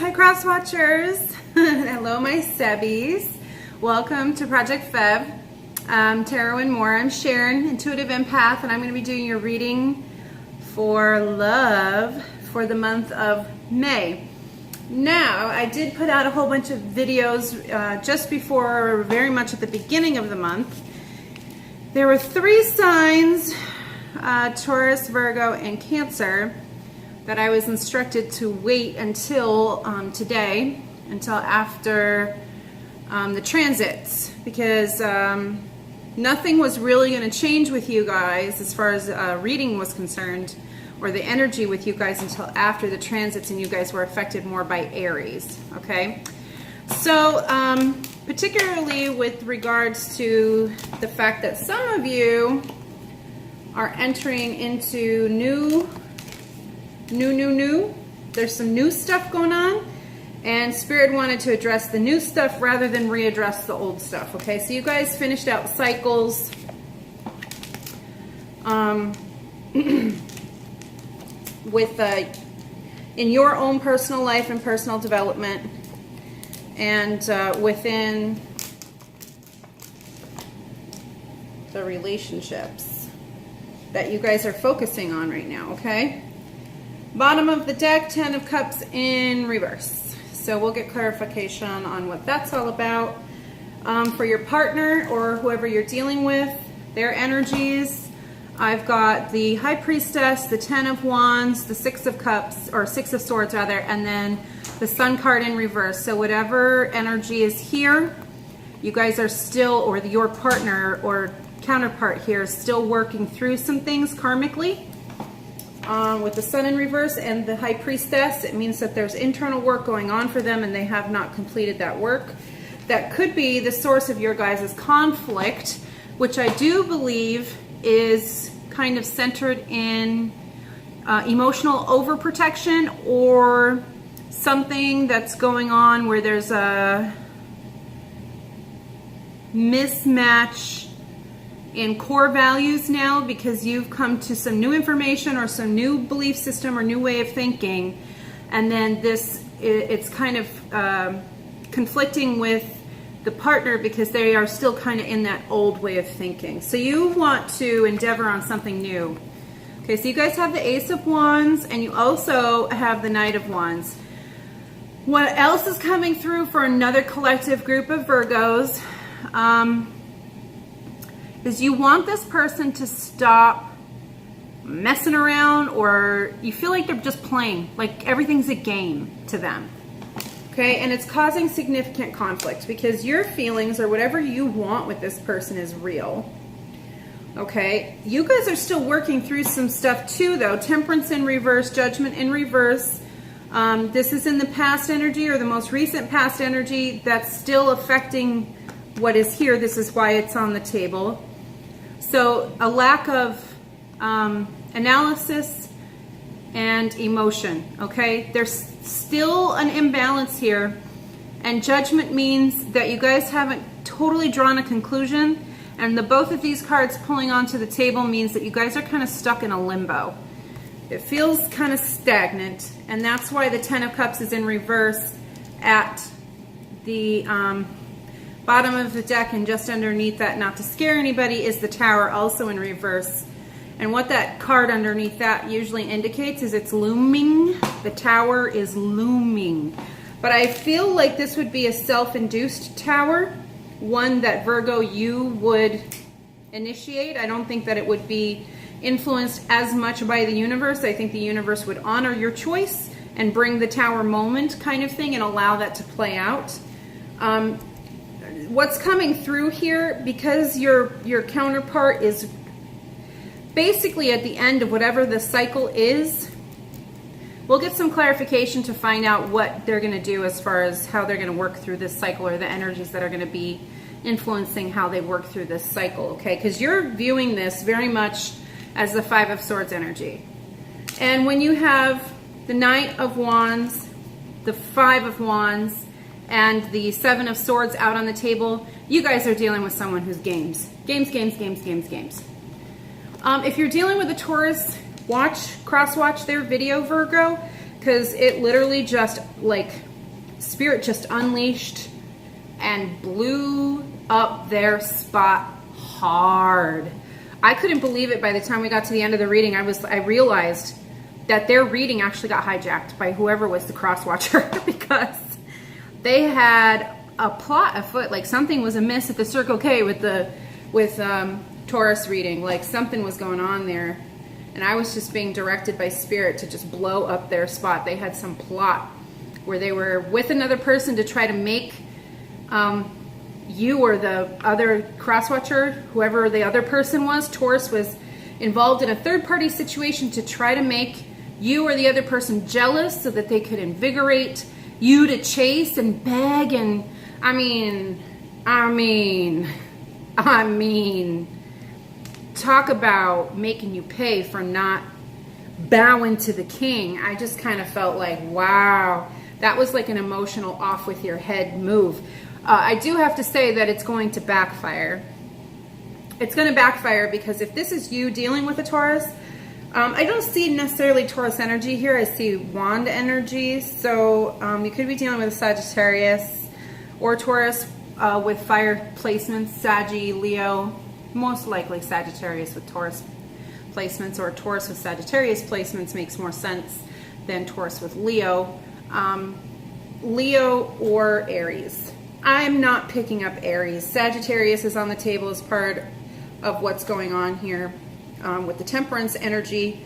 hi cross watchers. Hello my Sebbies. Welcome to Project Fev. Tarot and more. I'm Sharon, intuitive empath, and I'm going to be doing your reading for love for the month of May. Now, I did put out a whole bunch of videos just before, very much at the beginning of the month. There were 3 signs, Taurus, Virgo, and Cancer, that I was instructed to wait until today, until after the transits, because nothing was really going to change with you guys as far as reading was concerned, or the energy with you guys, until after the transits, and you guys were affected more by Aries, okay? So, particularly with regards to the fact that some of you are entering into new. There's some new stuff going on, and Spirit wanted to address the new stuff rather than readdress the old stuff, okay? So you guys finished out cycles with in your own personal life and personal development, and within the relationships that you guys are focusing on right now, okay? Bottom of the deck, 10 of Cups in reverse. So we'll get clarification on what that's all about. For your partner or whoever you're dealing with, their energies, I've got the High Priestess, the 10 of Wands, the 6 of Cups, or 6 of Swords rather, and then the Sun card in reverse. So whatever energy is here, you guys are still, or your partner or counterpart here is still working through some things karmically. With the Sun in reverse and the High Priestess, it means that there's internal work going on for them and they have not completed that work. That could be the source of your guys' conflict, which I do believe is kind of centered in emotional overprotection, or something that's going on where there's a mismatch in core values now, because you've come to some new information or some new belief system or new way of thinking, and then it's kind of conflicting with the partner because they are still kind of in that old way of thinking. So you want to endeavor on something new. Okay, so you guys have the Ace of Wands and you also have the Knight of Wands. What else is coming through for another collective group of Virgos is you want this person to stop messing around, or you feel like they're just playing, like everything's a game to them. Okay, and it's causing significant conflict because your feelings or whatever you want with this person is real. Okay, you guys are still working through some stuff too though. Temperance in reverse, Judgment in reverse. This is in the past energy, or the most recent past energy, that's still affecting what is here. This is why it's on the table. So a lack of analysis and emotion, okay? There's still an imbalance here, and Judgment means that you guys haven't totally drawn a conclusion, and the both of these cards pulling onto the table means that you guys are kind of stuck in a limbo. It feels kind of stagnant, and that's why the 10 of Cups is in reverse at the bottom of the deck, and just underneath that, not to scare anybody, is the Tower, also in reverse. And what that card underneath that usually indicates is it's looming. The Tower is looming. But I feel like this would be a self-induced tower, one that Virgo, you would initiate. I don't think that it would be influenced as much by the universe. I think the universe would honor your choice and bring the Tower moment kind of thing and allow that to play out. What's coming through here, because your counterpart is basically at the end of whatever the cycle is, we'll get some clarification to find out what they're going to do as far as how they're going to work through this cycle, or the energies that are going to be influencing how they work through this cycle, okay? Because you're viewing this very much as the 5 of Swords energy. And when you have the Knight of Wands, the 5 of Wands, and the 7 of Swords out on the table, you guys are dealing with someone who's games. Games. If you're dealing with a Taurus, cross-watch their video, Virgo, because it literally just like Spirit just unleashed and blew up their spot hard. I couldn't believe it by the time we got to the end of the reading. I realized that their reading actually got hijacked by whoever was the cross watcher because they had a plot afoot, like something was amiss at the Circle K with Taurus reading, like something was going on there, and I was just being directed by Spirit to just blow up their spot. They had some plot where they were with another person to try to make you or the other cross watcher, whoever the other person was, Taurus was involved in a third-party situation to try to make you or the other person jealous so that they could invigorate you to chase and beg. And I mean, talk about making you pay for not bowing to the king. I just kind of felt like, wow, that was like an emotional off with your head move. I do have to say that it's going to backfire. It's going to backfire because if this is you dealing with a Taurus, I don't see necessarily Taurus energy here. I see wand energy. So you could be dealing with a Sagittarius or Taurus with fire placements, Saggy, Leo, most likely Sagittarius with Taurus placements, or Taurus with Sagittarius placements makes more sense than Taurus with Leo. Leo or Aries. I'm not picking up Aries. Sagittarius is on the table as part of what's going on here with the Temperance energy.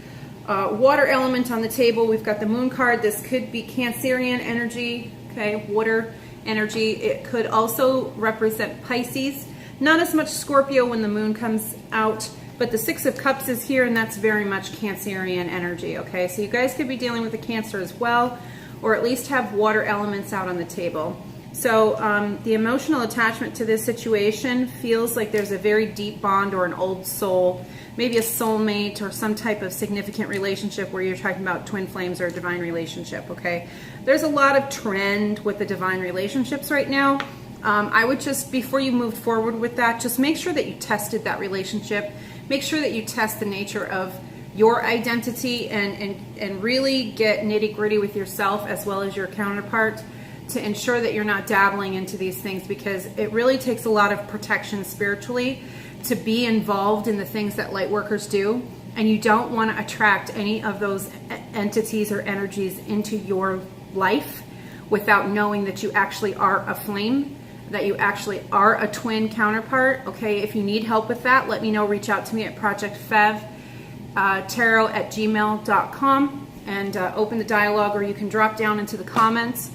Water element on the table. We've got the Moon card. This could be Cancerian energy, okay, water energy. It could also represent Pisces. Not as much Scorpio when the Moon comes out, but the Six of Cups is here, and that's very much Cancerian energy, okay? So you guys could be dealing with a Cancer as well, or at least have water elements out on the table. So the emotional attachment to this situation feels like there's a very deep bond or an old soul, maybe a soulmate or some type of significant relationship where you're talking about twin flames or a divine relationship, okay? There's a lot of trend with the divine relationships right now. I would just, before you moved forward with that, just make sure that you tested that relationship. Make sure that you test the nature of your identity and really get nitty-gritty with yourself as well as your counterpart to ensure that you're not dabbling into these things, because it really takes a lot of protection spiritually to be involved in the things that light workers do, and you don't want to attract any of those entities or energies into your life without knowing that you actually are a flame, that you actually are a twin counterpart, okay? If you need help with that, let me know. Reach out to me at ProjectFEVtarot@gmail.com and open the dialogue, or you can drop down into the comments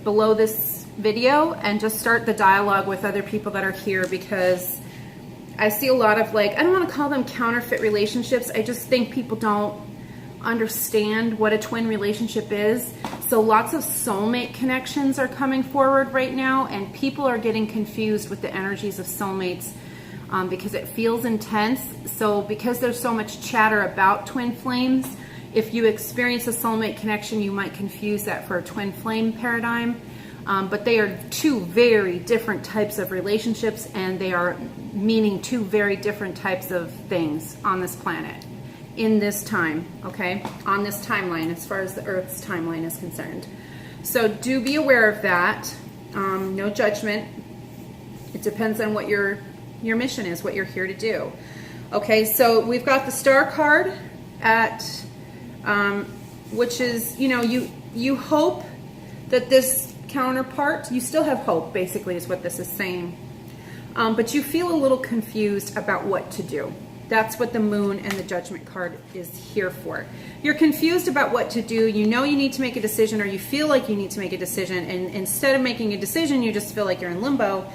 below this video and just start the dialogue with other people that are here, because I see a lot of, like, I don't want to call them counterfeit relationships. I just think people don't understand what a twin relationship is. So lots of soulmate connections are coming forward right now, and people are getting confused with the energies of soulmates because it feels intense. So because there's so much chatter about twin flames, if you experience a soulmate connection, you might confuse that for a twin flame paradigm. But they are two very different types of relationships, and they are meaning two very different types of things on this planet in this time, okay? On this timeline, as far as the Earth's timeline is concerned. So do be aware of that. No judgment. It depends on what your mission is, what you're here to do. Okay, so we've got the Star card at, which is, you know, you hope that this counterpart, you still have hope, basically, is what this is saying. But you feel a little confused about what to do. That's what the Moon and the Judgment card is here for. You're confused about what to do. You know you need to make a decision, or you feel like you need to make a decision, and instead of making a decision, you just feel like you're in limbo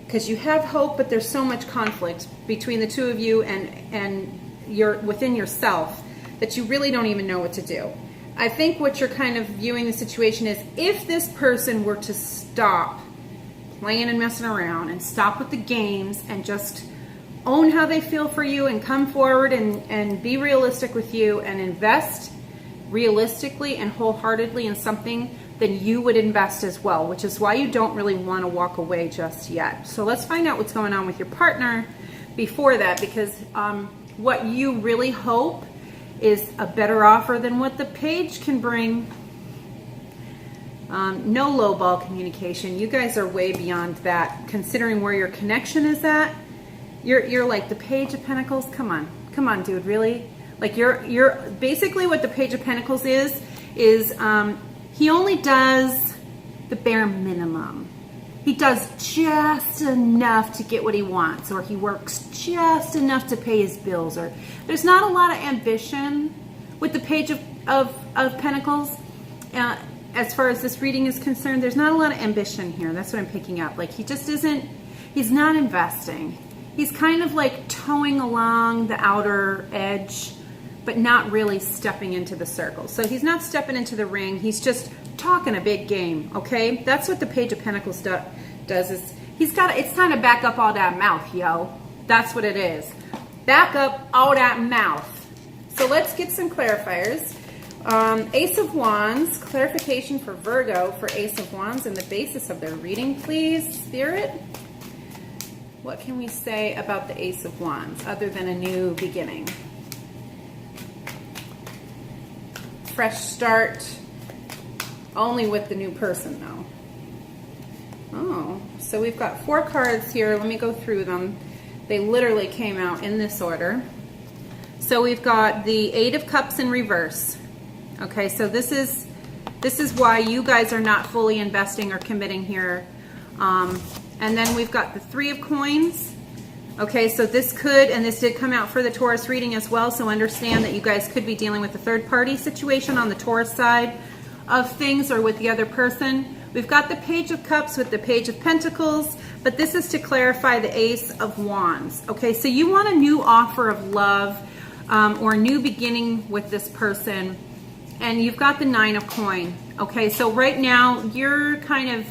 because you have hope, but there's so much conflict between the two of you and you're within yourself that you really don't even know what to do. I think what you're kind of viewing the situation is, if this person were to stop playing and messing around and stop with the games and just own how they feel for you and come forward and be realistic with you and invest realistically and wholeheartedly in something, then you would invest as well, which is why you don't really want to walk away just yet. So let's find out what's going on with your partner before that, because what you really hope is a better offer than what the page can bring. No low ball communication. You guys are way beyond that, considering where your connection is at. You're like the Page of Pentacles. Come on, dude, really? Like you're basically what the Page of Pentacles is he only does the bare minimum. He does just enough to get what he wants, or he works just enough to pay his bills, or there's not a lot of ambition with the Page of Pentacles. As far as this reading is concerned, there's not a lot of ambition here. That's what I'm picking up. Like he just isn't, he's not investing. He's kind of like towing along the outer edge, but not really stepping into the circle. So he's not stepping into the ring. He's just talking a big game, okay? That's what the Page of Pentacles does is it's time to back up all that mouth, yo. That's what it is. Back up all that mouth. So let's get some clarifiers. Ace of Wands, clarification for Virgo for Ace of Wands and the basis of their reading, please, Spirit. What can we say about the Ace of Wands other than a new beginning? Fresh start, only with the new person though. Oh, so we've got 4 cards here. Let me go through them. They literally came out in this order. So we've got the 8 of Cups in reverse. Okay, so this is why you guys are not fully investing or committing here. And then we've got the 3 of Coins. Okay, so this could, and this did come out for the Taurus reading as well, so understand that you guys could be dealing with a third-party situation on the Taurus side of things or with the other person. We've got the Page of Cups with the Page of Pentacles, but this is to clarify the Ace of Wands. Okay, so you want a new offer of love or a new beginning with this person, and you've got the 9 of Coin. Okay, so right now you're kind of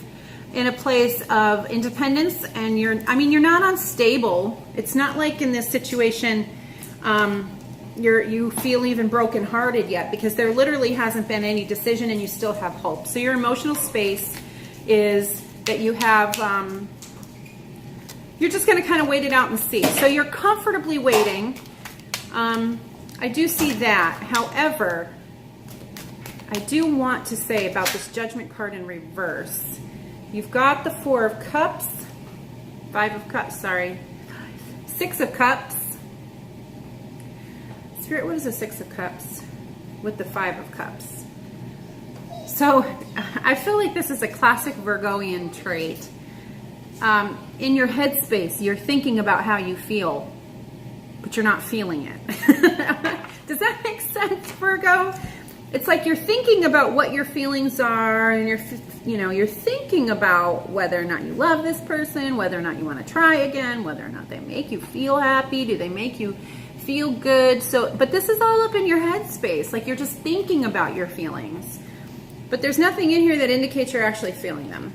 in a place of independence, and you're not unstable. It's not like in this situation you feel even brokenhearted yet, because there literally hasn't been any decision and you still have hope. So your emotional space is that you have, you're just going to kind of wait it out and see. So you're comfortably waiting. I do see that. However, I do want to say about this Judgment card in reverse. You've got the 4 of Cups, 5 of Cups, sorry, 6 of Cups. Spirit, what is the 6 of Cups with the 5 of Cups? So I feel like this is a classic Virgoian trait. In your headspace, you're thinking about how you feel, but you're not feeling it. Does that make sense, Virgo? It's like you're thinking about what your feelings are, and you're thinking about whether or not you love this person, whether or not you want to try again, whether or not they make you feel happy, do they make you feel good? So, but this is all up in your headspace. Like you're just thinking about your feelings, but there's nothing in here that indicates you're actually feeling them.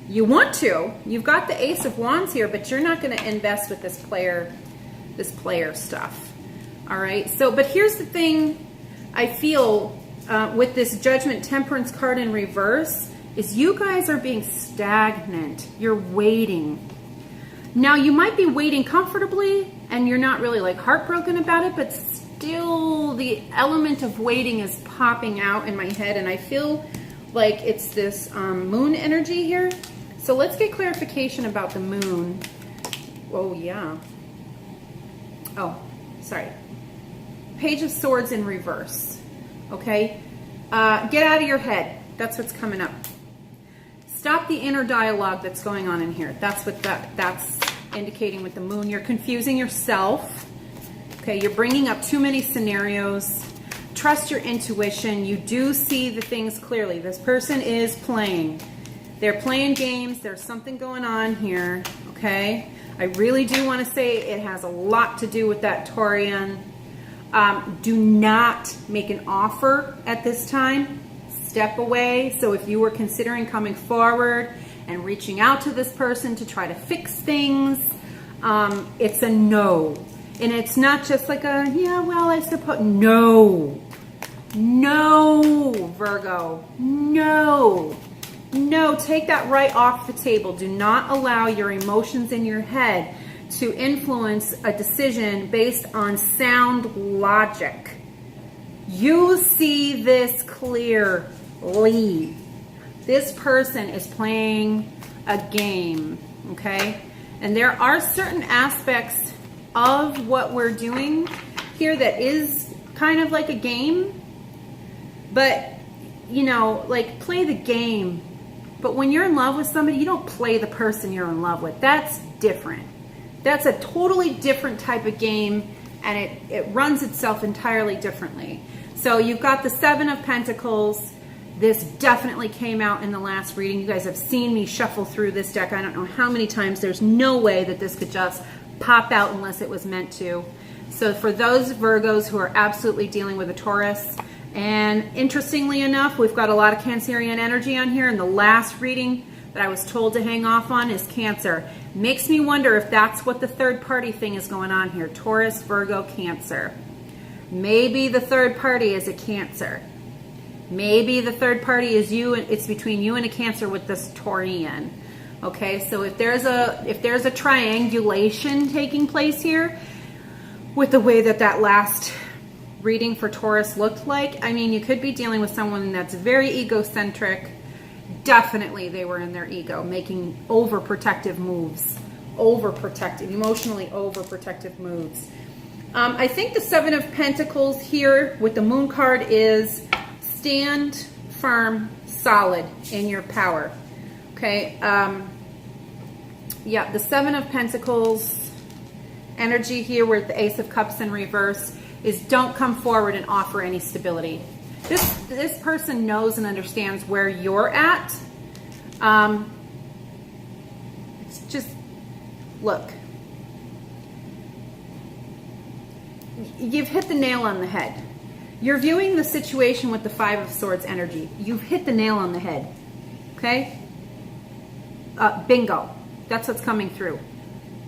You want to. You've got the Ace of Wands here, but you're not going to invest with this player stuff. All right. So, but here's the thing. I feel. With this Judgment Temperance card in reverse is you guys are being stagnant. You're waiting. Now you might be waiting comfortably and you're not really like heartbroken about it, but still the element of waiting is popping out in my head, and I feel like it's this moon energy here. So let's get clarification about the moon. Oh yeah. Oh, sorry. Page of Swords in reverse. Okay, get out of your head. That's what's coming up. Stop the inner dialogue that's going on in here. That's what that's indicating with the moon. You're confusing yourself. Okay, you're bringing up too many scenarios. Trust your intuition. You do see the things clearly. This person is playing. They're playing games. There's something going on here. Okay, I really do want to say it has a lot to do with that Taurian. Do not make an offer at this time. Step away. So if you were considering coming forward and reaching out to this person to try to fix things, it's a no. And it's not just like a, yeah, well, I suppose. No. No, Virgo. No. No, take that right off the table. Do not allow your emotions in your head to influence a decision based on sound logic. You see this clearly. This person is playing a game, okay? And there are certain aspects of what we're doing here that is kind of like a game, but you know, like play the game. But when you're in love with somebody, you don't play the person you're in love with. That's different. That's a totally different type of game, and it runs itself entirely differently. So you've got the Seven of Pentacles. This definitely came out in the last reading. You guys have seen me shuffle through this deck I don't know how many times. There's no way that this could just pop out unless it was meant to. So for those Virgos who are absolutely dealing with a Taurus, and interestingly enough, we've got a lot of Cancerian energy on here, and the last reading that I was told to hang off on is Cancer. Makes me wonder if that's what the third party thing is going on here. Taurus, Virgo, Cancer. Maybe the third party is a Cancer. Maybe the third party is you, and it's between you and a Cancer with this Taurian. Okay, so if there's a triangulation taking place here with the way that last reading for Taurus looked like, I mean, you could be dealing with someone that's very egocentric. Definitely they were in their ego, making overprotective moves, emotionally overprotective moves. I think the Seven of Pentacles here with the Moon card is stand firm, solid in your power. Okay, yeah, the Seven of Pentacles energy here with the Ace of Cups in reverse is don't come forward and offer any stability. This person knows and understands where you're at. It's just, look, you've hit the nail on the head. You're viewing the situation with the Five of Swords energy. You've hit the nail on the head. Okay? Bingo. That's what's coming through.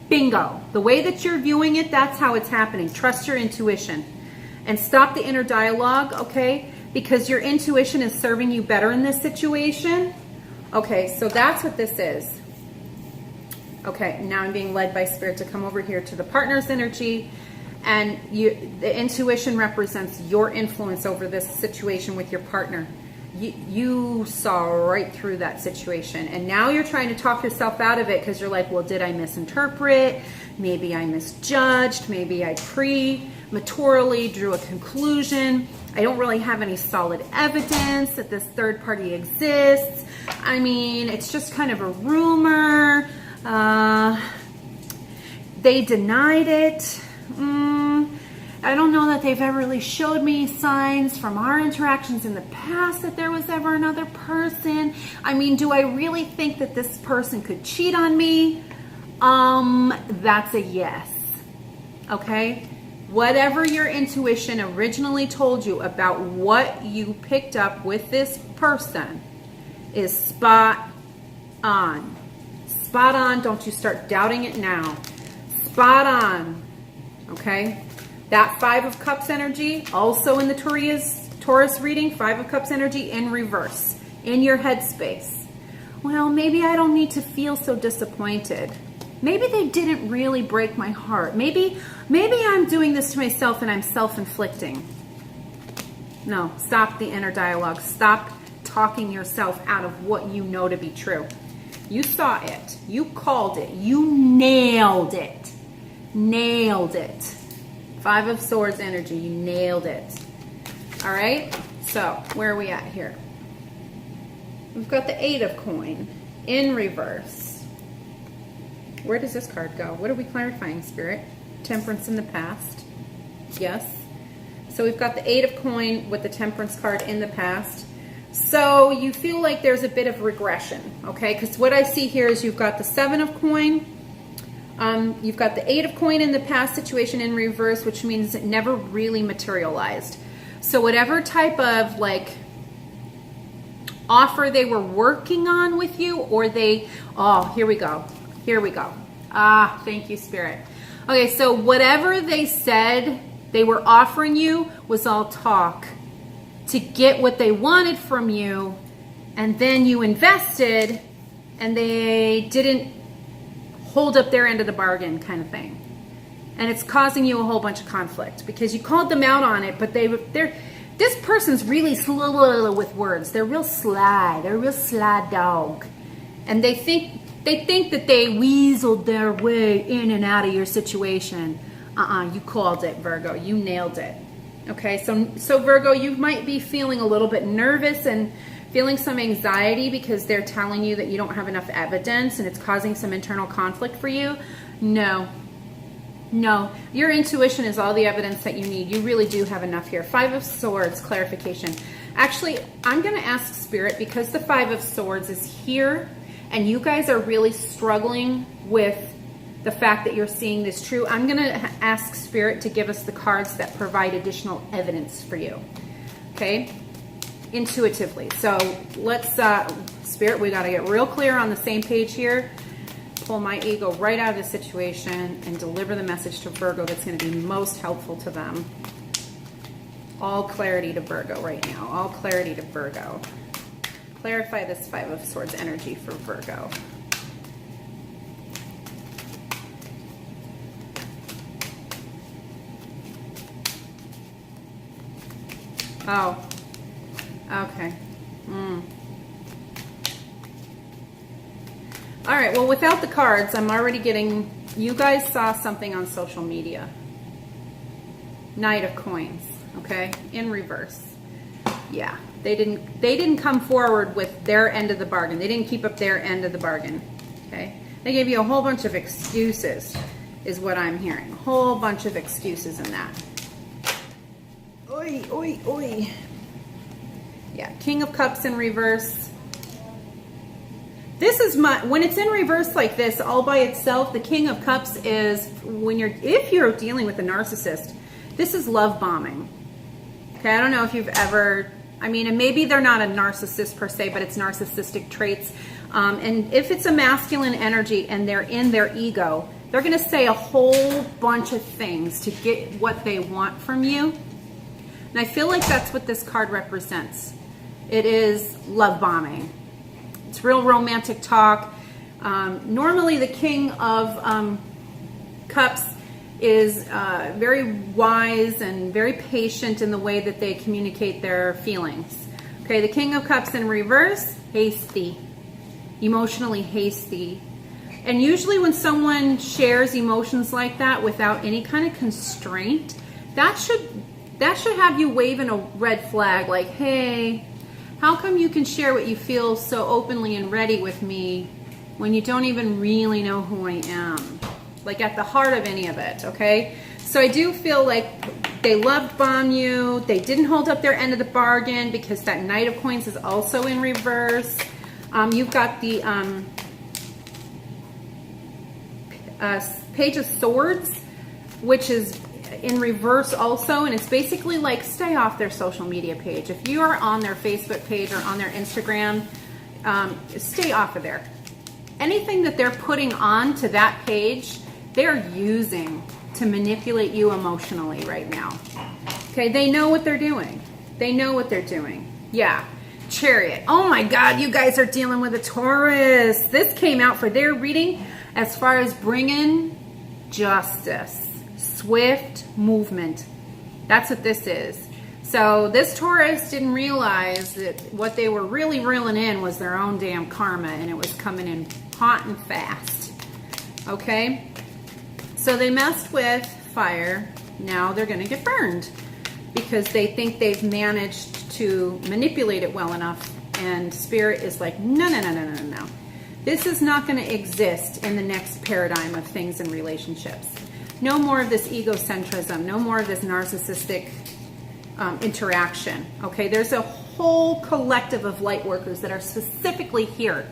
Bingo. The way that you're viewing it, that's how it's happening. Trust your intuition. And stop the inner dialogue, okay? Because your intuition is serving you better in this situation. Okay, so that's what this is. Okay, now I'm being led by Spirit to come over here to the partner's energy. And the intuition represents your influence over this situation with your partner. You saw right through that situation, and now you're trying to talk yourself out of it because you're like, well, did I misinterpret? Maybe I misjudged. Maybe I prematurely drew a conclusion. I don't really have any solid evidence that this third party exists. I mean, it's just kind of a rumor. They denied it. I don't know that they've ever really showed me signs from our interactions in the past that there was ever another person. I mean, do I really think that this person could cheat on me? That's a yes. Okay? Whatever your intuition originally told you about what you picked up with this person is spot on. Spot on. Don't you start doubting it now. Spot on. Okay? That Five of Cups energy, also in the Taurus reading, Five of Cups energy in reverse, in your headspace. Well, maybe I don't need to feel so disappointed. Maybe they didn't really break my heart. Maybe I'm doing this to myself and I'm self-inflicting. No, stop the inner dialogue. Stop talking yourself out of what you know to be true. You saw it. You called it. You nailed it. Nailed it. Five of Swords energy. You nailed it. All right. So where are we at here? We've got the Eight of Coin in reverse. Where does this card go? What are we clarifying, Spirit? Temperance in the past. Yes. So we've got the Eight of Coin with the Temperance card in the past. So you feel like there's a bit of regression, okay? Because what I see here is you've got the Seven of Coin. You've got the Eight of Coin in the past situation in reverse, which means it never really materialized. So whatever type of like offer they were working on with you, or they, oh, here we go. Here we go. Ah, thank you, Spirit. Okay, so whatever they said they were offering you was all talk to get what they wanted from you, and then you invested and they didn't hold up their end of the bargain, kind of thing. And it's causing you a whole bunch of conflict because you called them out on it, but they're this person's really slow with words. They're real sly. They're a real sly dog. And they think that they weaseled their way in and out of your situation. You called it, Virgo. You nailed it. Okay, so Virgo, you might be feeling a little bit nervous and feeling some anxiety because they're telling you that you don't have enough evidence and it's causing some internal conflict for you. No, your intuition is all the evidence that you need. You really do have enough here. 5 of Swords, clarification. Actually, I'm going to ask Spirit, because the 5 of Swords is here and you guys are really struggling with the fact that you're seeing this true. I'm going to ask Spirit to give us the cards that provide additional evidence for you. Okay? Intuitively. So let's, Spirit, we got to get real clear on the same page here. Pull my ego right out of the situation and deliver the message to Virgo that's going to be most helpful to them. All clarity to Virgo right now. All clarity to Virgo. Clarify this 5 of Swords energy for Virgo. Oh, okay. All right, well, without the cards, I'm already getting, you guys saw something on social media. Knight of Coins, okay, in reverse. Yeah, they didn't come forward with their end of the bargain. They didn't keep up their end of the bargain, okay? They gave you a whole bunch of excuses, is what I'm hearing. A whole bunch of excuses in that. Oi, oi, oi. Yeah, King of Cups in reverse. This is when it's in reverse like this, all by itself, the King of Cups is if you're dealing with a narcissist, this is love bombing. Okay, I don't know if you've ever, and maybe they're not a narcissist per se, but it's narcissistic traits. And if it's a masculine energy and they're in their ego, they're going to say a whole bunch of things to get what they want from you. And I feel like that's what this card represents. It is love bombing. It's real romantic talk. Normally the King of Cups is very wise and very patient in the way that they communicate their feelings. Okay, the King of Cups in reverse, hasty, emotionally hasty. And usually when someone shares emotions like that without any kind of constraint, that should have you waving a red flag like, hey, how come you can share what you feel so openly and ready with me when you don't even really know who I am? Like at the heart of any of it, okay? So I do feel like they love bomb you. They didn't hold up their end of the bargain because that Knight of Coins is also in reverse. You've got the Page of Swords, which is in reverse also, and it's basically like stay off their social media page. If you are on their Facebook page or on their Instagram, stay off of there. Anything that they're putting on to that page, they're using to manipulate you emotionally right now. Okay, they know what they're doing. They know what they're doing. Yeah, Chariot. Oh my God, you guys are dealing with a Taurus. This came out for their reading as far as bringing justice. Swift movement. That's what this is. So this Taurus didn't realize that what they were really reeling in was their own damn karma, and it was coming in hot and fast. Okay? So they messed with fire. Now they're going to get burned because they think they've managed to manipulate it well enough, and Spirit is like, no. This is not going to exist in the next paradigm of things in relationships. No more of this egocentrism, no more of this narcissistic interaction, okay? There's a whole collective of light workers that are specifically here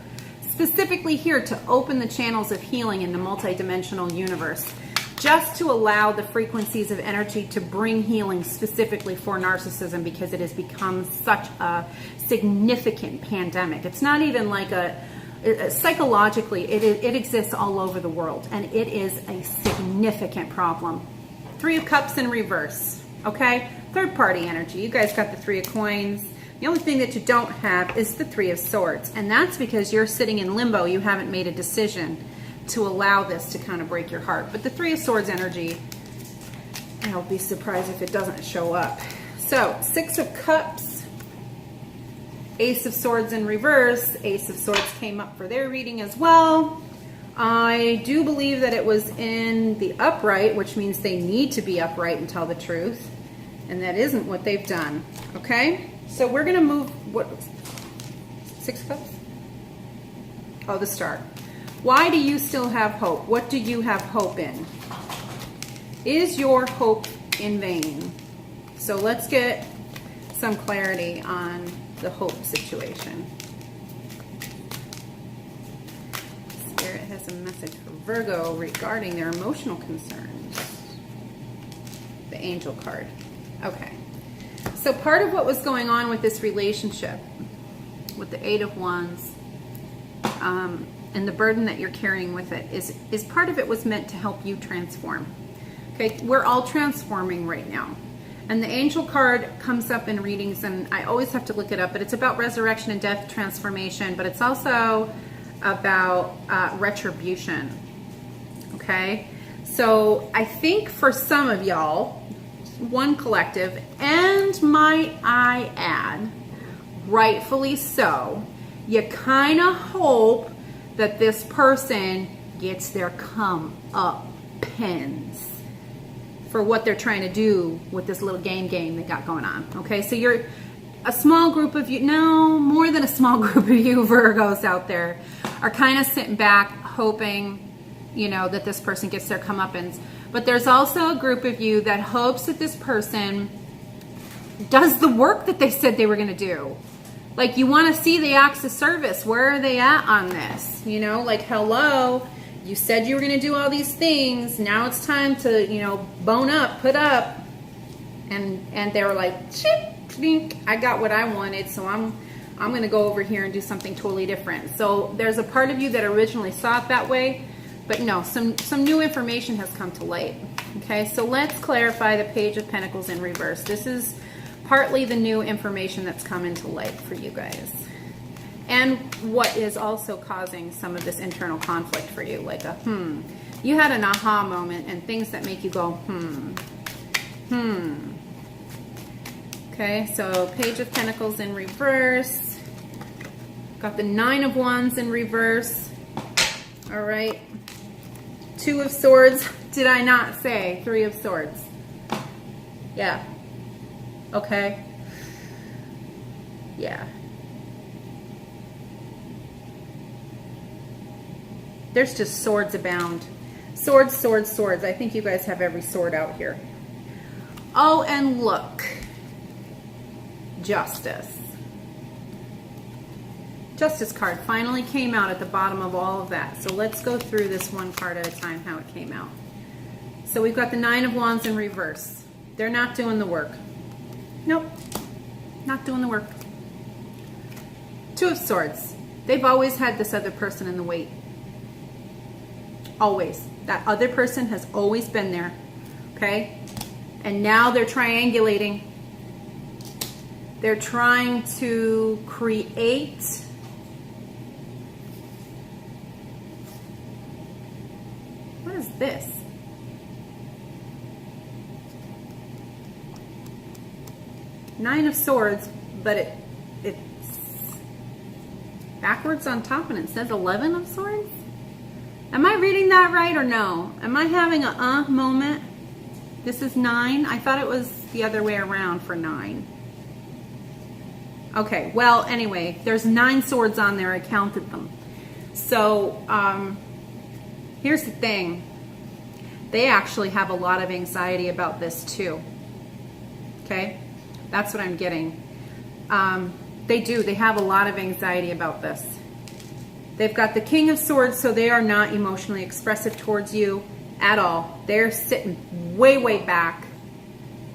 to open the channels of healing in the multidimensional universe, just to allow the frequencies of energy to bring healing specifically for narcissism, because it has become such a significant pandemic. It's not even like psychologically, it exists all over the world, and it is a significant problem. 3 of Cups in reverse, okay? Third party energy. You guys got the 3 of Coins. The only thing that you don't have is the 3 of Swords, and that's because you're sitting in limbo. You haven't made a decision to allow this to kind of break your heart. But the 3 of Swords energy, I'll be surprised if it doesn't show up. So, Six of Cups, Ace of Swords in reverse. Ace of Swords came up for their reading as well. I do believe that it was in the upright, which means they need to be upright and tell the truth. And that isn't what they've done. Okay? So we're going to move, what, Six of Cups? Oh, the Star. Why do you still have hope? What do you have hope in? Is your hope in vain? So let's get some clarity on the hope situation. Spirit has a message for Virgo regarding their emotional concerns. The Angel card. Okay. So part of what was going on with this relationship, with the Eight of Wands, and the burden that you're carrying with it, is part of it was meant to help you transform. Okay, we're all transforming right now. And the Angel card comes up in readings, and I always have to look it up, but it's about resurrection and death transformation, but it's also about retribution. Okay? So I think for some of y'all, one collective, and might I add, rightfully so, you kind of hope that this person gets their come up pins for what they're trying to do with this little game they got going on. Okay, so you're a small group of you, no, more than a small group of you Virgos out there are kind of sitting back hoping, you know, that this person gets their comeuppance. But there's also a group of you that hopes that this person does the work that they said they were going to do. Like, you want to see the acts of service. Where are they at on this? You know, like, hello, you said you were going to do all these things. Now it's time to, you know, bone up, put up. And they were like, chip, dink, I got what I wanted, so I'm going to go over here and do something totally different. So there's a part of you that originally saw it that way, but no, some new information has come to light. Okay, so let's clarify the Page of Pentacles in reverse. This is partly the new information that's come into light for you guys. And what is also causing some of this internal conflict for you, like a you had an aha moment and things that make you go Okay, so Page of Pentacles in reverse. Got the Nine of Wands in reverse. All right. Two of Swords. Did I not say Three of Swords? Yeah. Okay. Yeah. There's just swords abound. Swords, swords, swords. I think you guys have every sword out here. Oh, and look. Justice. Justice card finally came out at the bottom of all of that. So let's go through this one card at a time, how it came out. So we've got the Nine of Wands in reverse. They're not doing the work. Nope. Not doing the work. Two of Swords. They've always had this other person in the wait. Always. That other person has always been there. Okay? And now they're triangulating. They're trying to create what is this? Nine of Swords, but it's backwards on top and it says 11 of Swords? Am I reading that right or no? Am I having a moment? This is 9. I thought it was the other way around for 9. Okay, well, anyway, there's 9 swords on there. I counted them. So, here's the thing. They actually have a lot of anxiety about this too. Okay? That's what I'm getting. They do. They have a lot of anxiety about this. They've got the King of Swords, so they are not emotionally expressive towards you at all. They're sitting way, way back.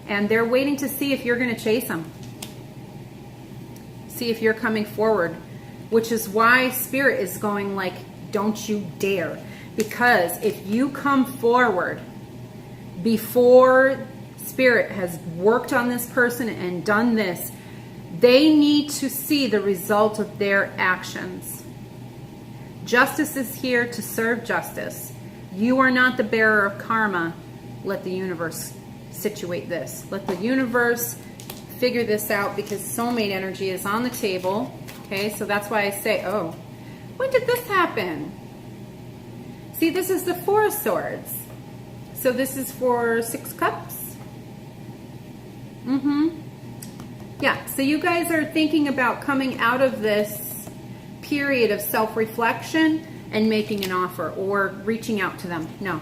And they're waiting to see if you're going to chase them. See if you're coming forward. Which is why Spirit is going like, don't you dare. Because if you come forward before Spirit has worked on this person and done this, they need to see the result of their actions. Justice is here to serve justice. You are not the bearer of karma. Let the universe situate this. Let the universe figure this out because soulmate energy is on the table. Okay, so that's why I say, oh, when did this happen? See, this is the Four of Swords. So this is for 6 cups. Yeah, so you guys are thinking about coming out of this period of self-reflection and making an offer or reaching out to them. No.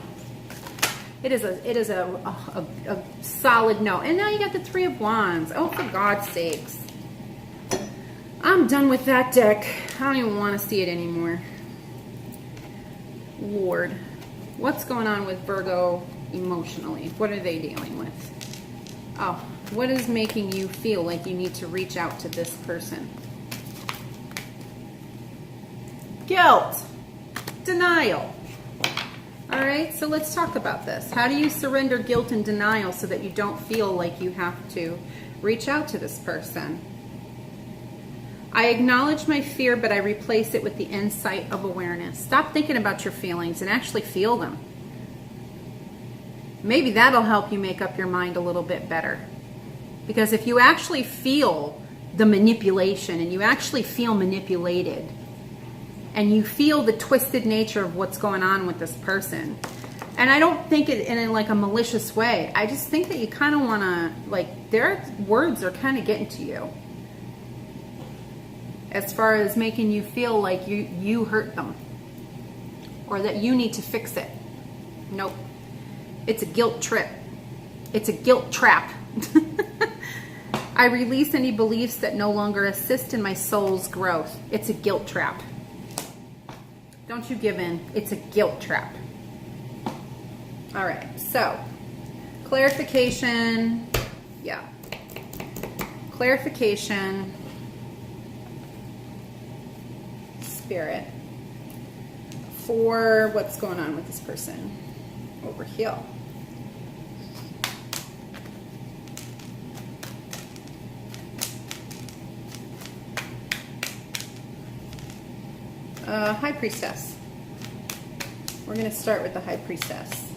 It is a solid no. And now you got the Three of Wands. Oh, for God's sakes. I'm done with that deck. I don't even want to see it anymore. Lord. What's going on with Virgo emotionally? What are they dealing with? Oh, what is making you feel like you need to reach out to this person? Guilt. Denial. All right, so let's talk about this. How do you surrender guilt and denial so that you don't feel like you have to reach out to this person? I acknowledge my fear, but I replace it with the insight of awareness. Stop thinking about your feelings and actually feel them. Maybe that'll help you make up your mind a little bit better. Because if you actually feel the manipulation and you actually feel manipulated and you feel the twisted nature of what's going on with this person, and I don't think it in like a malicious way, I just think that you kind of want to, like, their words are kind of getting to you. As far as making you feel like you hurt them or that you need to fix it. Nope. It's a guilt trip. It's a guilt trap. I release any beliefs that no longer assist in my soul's growth. It's a guilt trap. Don't you give in. It's a guilt trap. All right. So, clarification. Yeah. Clarification. Spirit for what's going on with this person over here. High Priestess. We're going to start with the High Priestess.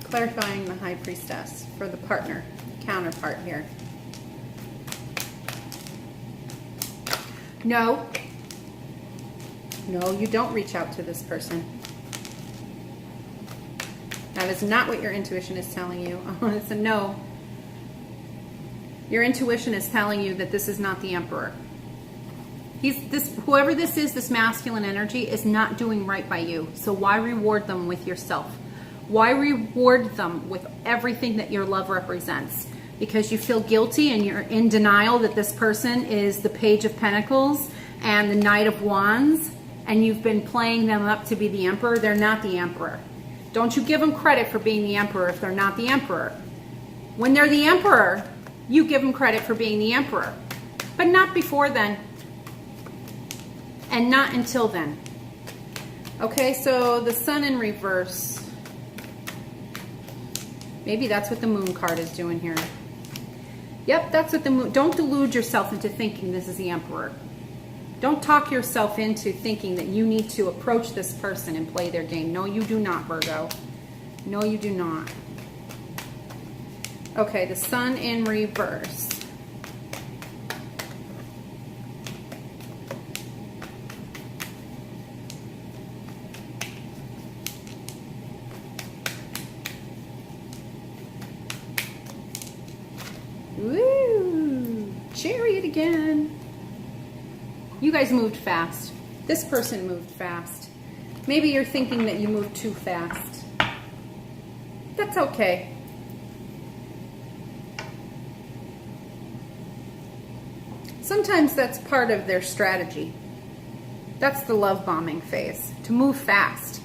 Clarifying the High Priestess for the partner, counterpart here. No. No, you don't reach out to this person. That is not what your intuition is telling you. It's a no. Your intuition is telling you that this is not the Emperor. Whoever this is, this masculine energy, is not doing right by you. So why reward them with yourself? Why reward them with everything that your love represents? Because you feel guilty and you're in denial that this person is the Page of Pentacles and the Knight of Wands, and you've been playing them up to be the Emperor. They're not the Emperor. Don't you give them credit for being the Emperor if they're not the Emperor. When they're the Emperor, you give them credit for being the Emperor. But not before then. And not until then. Okay, so the Sun in reverse. Maybe that's what the Moon card is doing here. Yep, that's what the Moon... Don't delude yourself into thinking this is the Emperor. Don't talk yourself into thinking that you need to approach this person and play their game. No, you do not, Virgo. No, you do not. Okay, the Sun in reverse. Woo! Chariot again. You guys moved fast. This person moved fast. Maybe you're thinking that you moved too fast. That's okay. Sometimes that's part of their strategy. That's the love bombing phase. To move fast.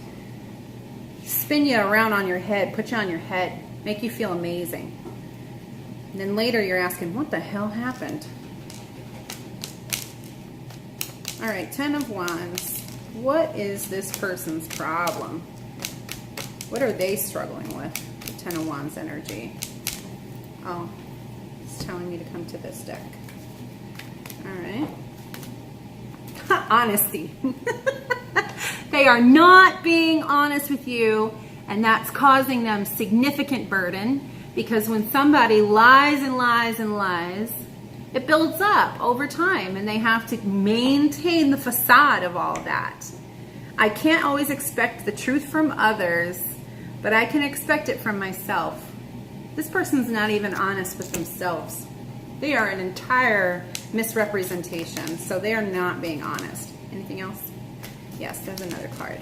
Spin you around on your head, put you on your head, make you feel amazing. And then later you're asking, what the hell happened? All right, 10 of Wands. What is this person's problem? What are they struggling with? The 10 of Wands energy. Oh, it's telling me to come to this deck. All right. Honesty. They are not being honest with you, and that's causing them significant burden. Because when somebody lies and lies and lies, it builds up over time, and they have to maintain the facade of all that. I can't always expect the truth from others, but I can expect it from myself. This person's not even honest with themselves. They are an entire misrepresentation, so they are not being honest. Anything else? Yes, there's another card.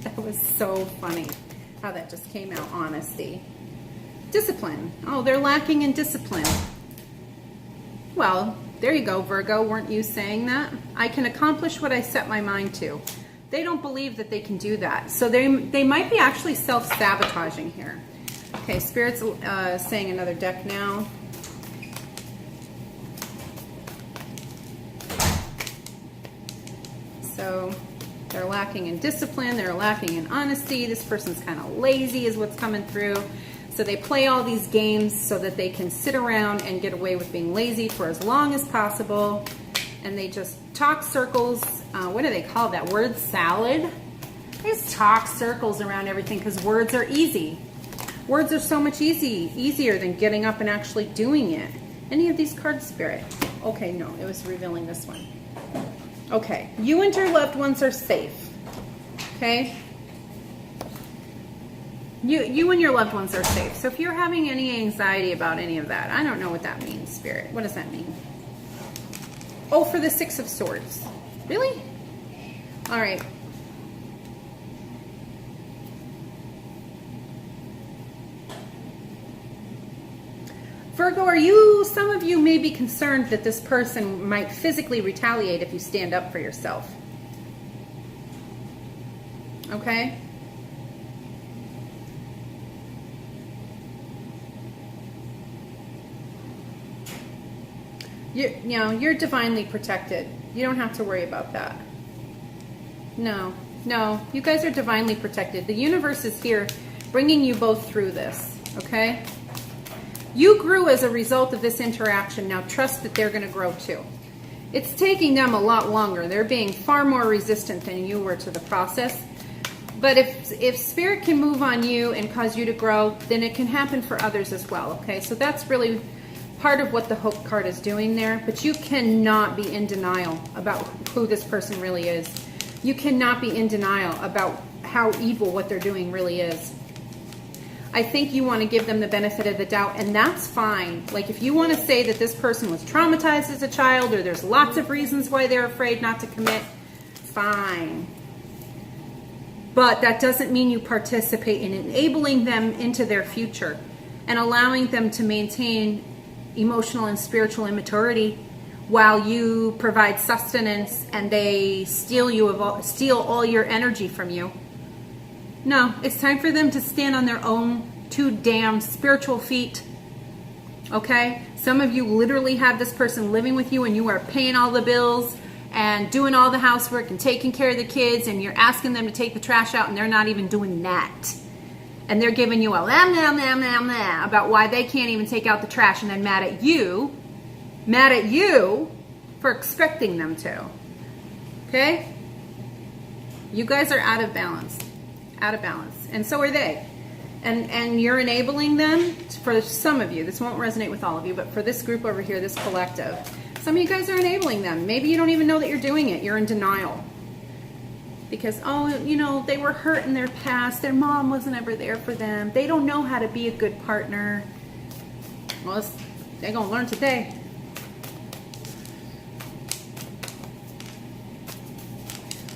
That was so funny how that just came out, honesty. Discipline. Oh, they're lacking in discipline. Well, there you go, Virgo. Weren't you saying that? I can accomplish what I set my mind to. They don't believe that they can do that. So they might be actually self-sabotaging here. Okay, Spirit's saying another deck now. So they're lacking in discipline. They're lacking in honesty. This person's kind of lazy is what's coming through. So they play all these games so that they can sit around and get away with being lazy for as long as possible. And they just talk circles. What do they call that? Word salad? They just talk circles around everything because words are easy. Words are so much easier than getting up and actually doing it. Any of these cards, Spirit? Okay, no, it was revealing this one. Okay, you and your loved ones are safe. Okay? You and your loved ones are safe. So if you're having any anxiety about any of that, I don't know what that means, Spirit. What does that mean? Oh, for the Six of Swords. Really? All right. Virgo, some of you may be concerned that this person might physically retaliate if you stand up for yourself. Okay? You're divinely protected. You don't have to worry about that. No, you guys are divinely protected. The universe is here bringing you both through this, okay? You grew as a result of this interaction. Now trust that they're going to grow too. It's taking them a lot longer. They're being far more resistant than you were to the process. But if Spirit can move on you and cause you to grow, then it can happen for others as well, okay? So that's really part of what the Hope card is doing there. But you cannot be in denial about who this person really is. You cannot be in denial about how evil what they're doing really is. I think you want to give them the benefit of the doubt, and that's fine. Like if you want to say that this person was traumatized as a child, or there's lots of reasons why they're afraid not to commit, fine. But that doesn't mean you participate in enabling them into their future and allowing them to maintain emotional and spiritual immaturity while you provide sustenance and they steal all your energy from you. No, it's time for them to stand on their own two damn spiritual feet. Okay? Some of you literally have this person living with you and you are paying all the bills and doing all the housework and taking care of the kids, and you're asking them to take the trash out and they're not even doing that. And they're giving you a blah about why they can't even take out the trash, and then mad at you for expecting them to. Okay? You guys are out of balance. And so are they. And you're enabling them. For some of you, this won't resonate with all of you, but for this group over here, this collective, some of you guys are enabling them. Maybe you don't even know that you're doing it. You're in denial. Because, they were hurt in their past. Their mom wasn't ever there for them. They don't know how to be a good partner. Well, they're going to learn today.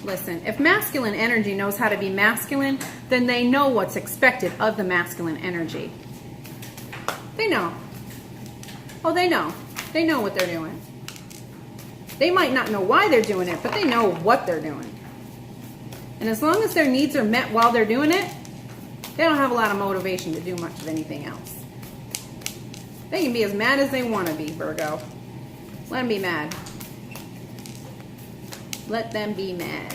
Listen, if masculine energy knows how to be masculine, then they know what's expected of the masculine energy. They know. Oh, they know. They know what they're doing. They might not know why they're doing it, but they know what they're doing. And as long as their needs are met while they're doing it, they don't have a lot of motivation to do much of anything else. They can be as mad as they want to be, Virgo. Let them be mad. Let them be mad.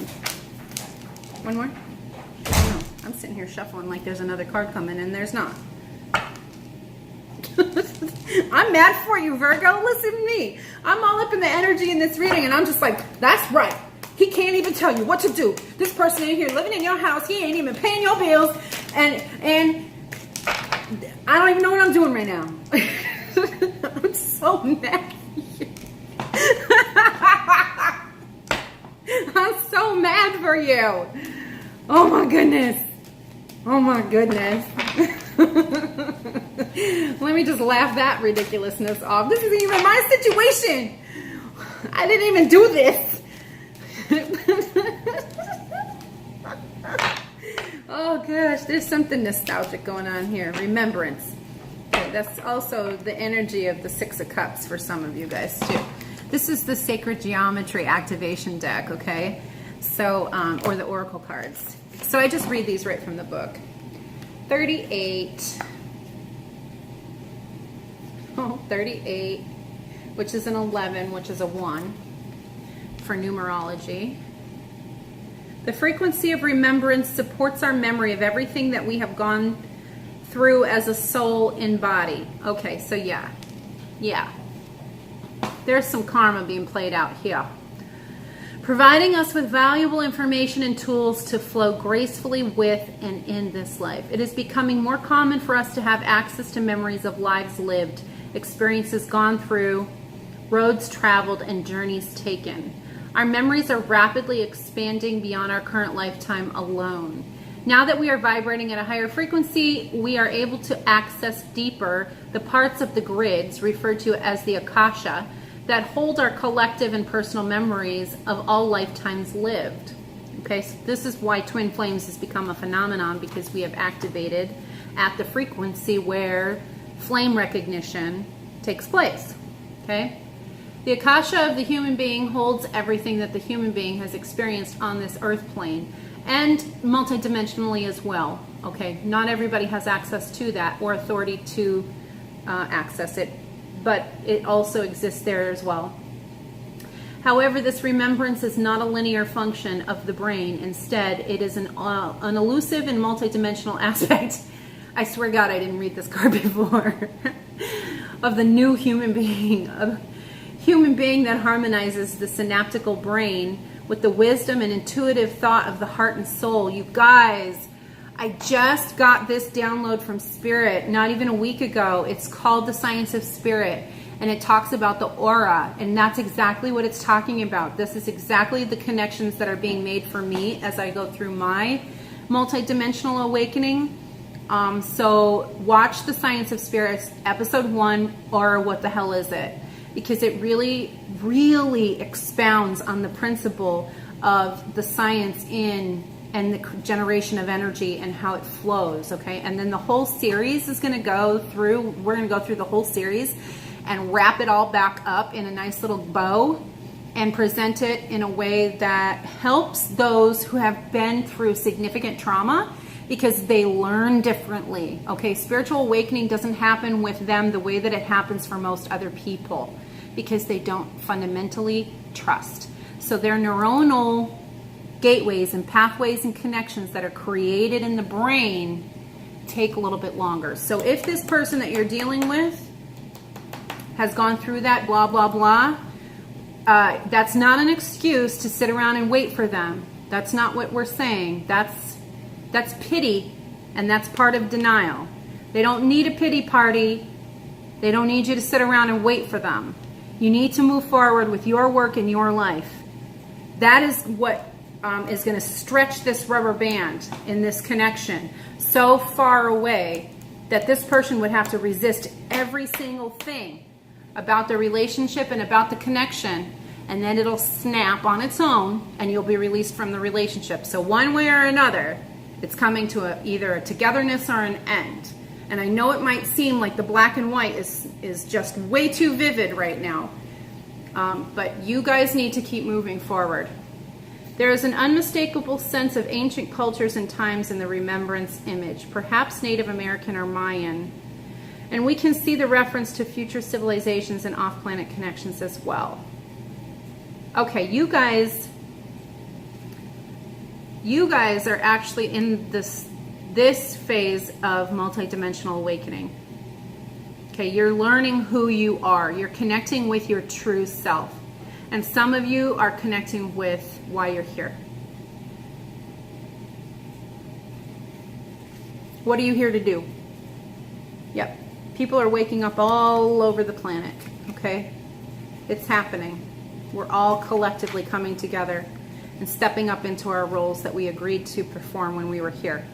One more? No, I'm sitting here shuffling like there's another card coming, and there's not. I'm mad for you, Virgo. Listen to me. I'm all up in the energy in this reading, and I'm just like, that's right. He can't even tell you what to do. This person in here living in your house, he ain't even paying your bills, and I don't even know what I'm doing right now. I'm so mad. I'm so mad for you. Oh my goodness. Oh my goodness. Let me just laugh that ridiculousness off. This isn't even my situation. I didn't even do this. Oh gosh, there's something nostalgic going on here. Remembrance. Okay, that's also the energy of the Six of Cups for some of you guys too. This is the Sacred Geometry Activation deck, okay? So, or the Oracle cards. So I just read these right from the book. 38. Oh, 38, which is an 11, which is a 1 for numerology. The frequency of remembrance supports our memory of everything that we have gone through as a soul in body. Okay, so yeah. There's some karma being played out here. Providing us with valuable information and tools to flow gracefully with and in this life. It is becoming more common for us to have access to memories of lives lived, experiences gone through, roads traveled, and journeys taken. Our memories are rapidly expanding beyond our current lifetime alone. Now that we are vibrating at a higher frequency, we are able to access deeper the parts of the grids referred to as the Akasha that hold our collective and personal memories of all lifetimes lived. Okay, so this is why twin flames has become a phenomenon, because we have activated at the frequency where flame recognition takes place. Okay, the Akasha of the human being holds everything that the human being has experienced on this earth plane, and multidimensionally as well. Okay, not everybody has access to that or authority to access it, but it also exists there as well. However, this remembrance is not a linear function of the brain. Instead, it is an elusive and multidimensional aspect. I swear to God, I didn't read this card before. Of the new human being, a human being that harmonizes the synaptical brain with the wisdom and intuitive thought of the heart and soul. You guys, I just got this download from Spirit not even a week ago. It's called The Science of Spirit, and it talks about the aura, and that's exactly what it's talking about. This is exactly the connections that are being made for me as I go through my multidimensional awakening. So watch The Science of Spirit, episode 1, or What the Hell Is It? Because it really, really expounds on the principle of the science in and the generation of energy and how it flows, okay? And then the whole series is going to go through, we're going to go through the whole series and wrap it all back up in a nice little bow and present it in a way that helps those who have been through significant trauma, because they learn differently, okay? Spiritual awakening doesn't happen with them the way that it happens for most other people, because they don't fundamentally trust. So their neuronal gateways and pathways and connections that are created in the brain take a little bit longer. So if this person that you're dealing with has gone through that blah, blah, blah, that's not an excuse to sit around and wait for them. That's not what we're saying. That's pity, and that's part of denial. They don't need a pity party. They don't need you to sit around and wait for them. You need to move forward with your work in your life. That is what is going to stretch this rubber band in this connection so far away that this person would have to resist every single thing about the relationship and about the connection, and then it'll snap on its own and you'll be released from the relationship. So one way or another, it's coming to either a togetherness or an end. And I know it might seem like the black and white is just way too vivid right now, but you guys need to keep moving forward. There is an unmistakable sense of ancient cultures and times in the remembrance image, perhaps Native American or Mayan. And we can see the reference to future civilizations and off-planet connections as well. Okay, you guys are actually in this phase of multidimensional awakening. Okay, you're learning who you are. You're connecting with your true self. And some of you are connecting with why you're here. What are you here to do? Yep. People are waking up all over the planet, okay? It's happening. We're all collectively coming together and stepping up into our roles that we agreed to perform when we were here.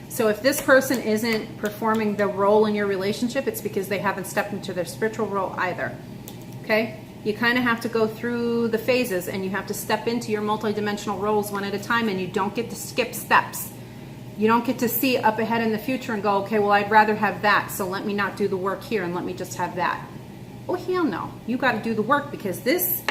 So if this person isn't performing the role in your relationship, it's because they haven't stepped into their spiritual role either, okay? You kind of have to go through the phases, and you have to step into your multidimensional roles one at a time, and you don't get to skip steps. You don't get to see up ahead in the future and go, okay, well, I'd rather have that, so let me not do the work here and let me just have that. Oh, hell no. You got to do the work, because this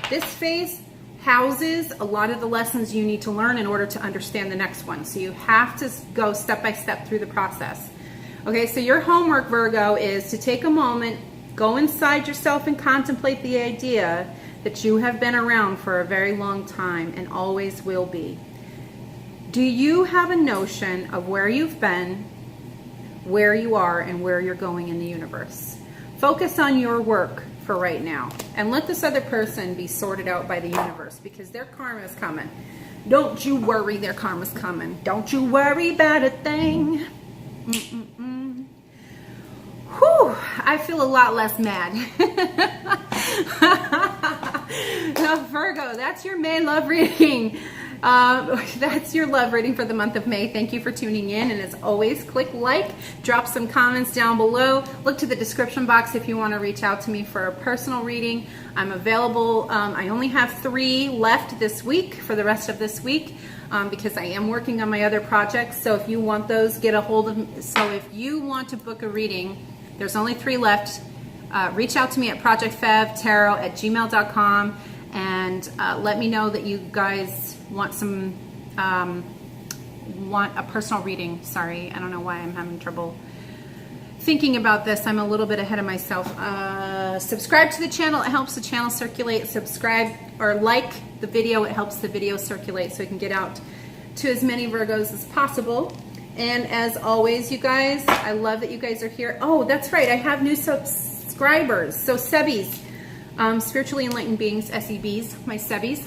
phase houses a lot of the lessons you need to learn in order to understand the next one. So you have to go step by step through the process. Okay, so your homework, Virgo, is to take a moment, go inside yourself and contemplate the idea that you have been around for a very long time and always will be. Do you have a notion of where you've been, where you are, and where you're going in the universe? Focus on your work for right now, and let this other person be sorted out by the universe, because their karma is coming. Don't you worry, their karma's coming. Don't you worry about a thing. Whew, I feel a lot less mad. Now, Virgo, that's your May love reading. That's your love reading for the month of May. Thank you for tuning in, and as always, click like, drop some comments down below, look to the description box if you want to reach out to me for a personal reading. I'm available. I only have 3 left this week for the rest of this week, because I am working on my other projects. So if you want those, get a hold of me. So if you want to book a reading, there's only 3 left. Reach out to me at ProjectFEVtarot@gmail.com, and let me know that you guys want a personal reading. Sorry, I don't know why I'm having trouble thinking about this. I'm a little bit ahead of myself. Subscribe to the channel. It helps the channel circulate. Subscribe or like the video. It helps the video circulate so it can get out to as many Virgos as possible. And as always, you guys, I love that you guys are here. Oh, that's right. I have new subscribers. So Sebbies, Spiritually Enlightened Beings, SEBs, my Sebbies.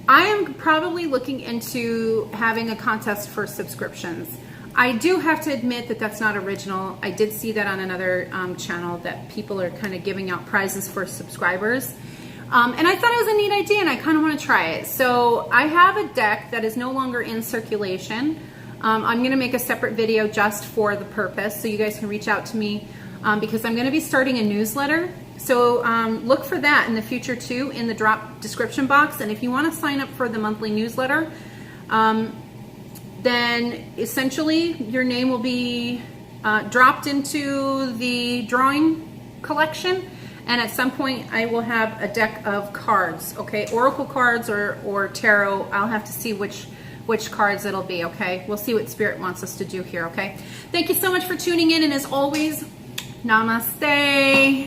I am probably looking into having a contest for subscriptions. I do have to admit that that's not original. I did see that on another channel, that people are kind of giving out prizes for subscribers. And I thought it was a neat idea, and I kind of want to try it. So I have a deck that is no longer in circulation. I'm going to make a separate video just for the purpose, so you guys can reach out to me, because I'm going to be starting a newsletter. So look for that in the future too, in the drop description box. And if you want to sign up for the monthly newsletter, then essentially your name will be dropped into the drawing collection. And at some point I will have a deck of cards, okay? Oracle cards or tarot. I'll have to see which cards it'll be, okay? We'll see what Spirit wants us to do here, okay? Thank you so much for tuning in, and as always, namaste.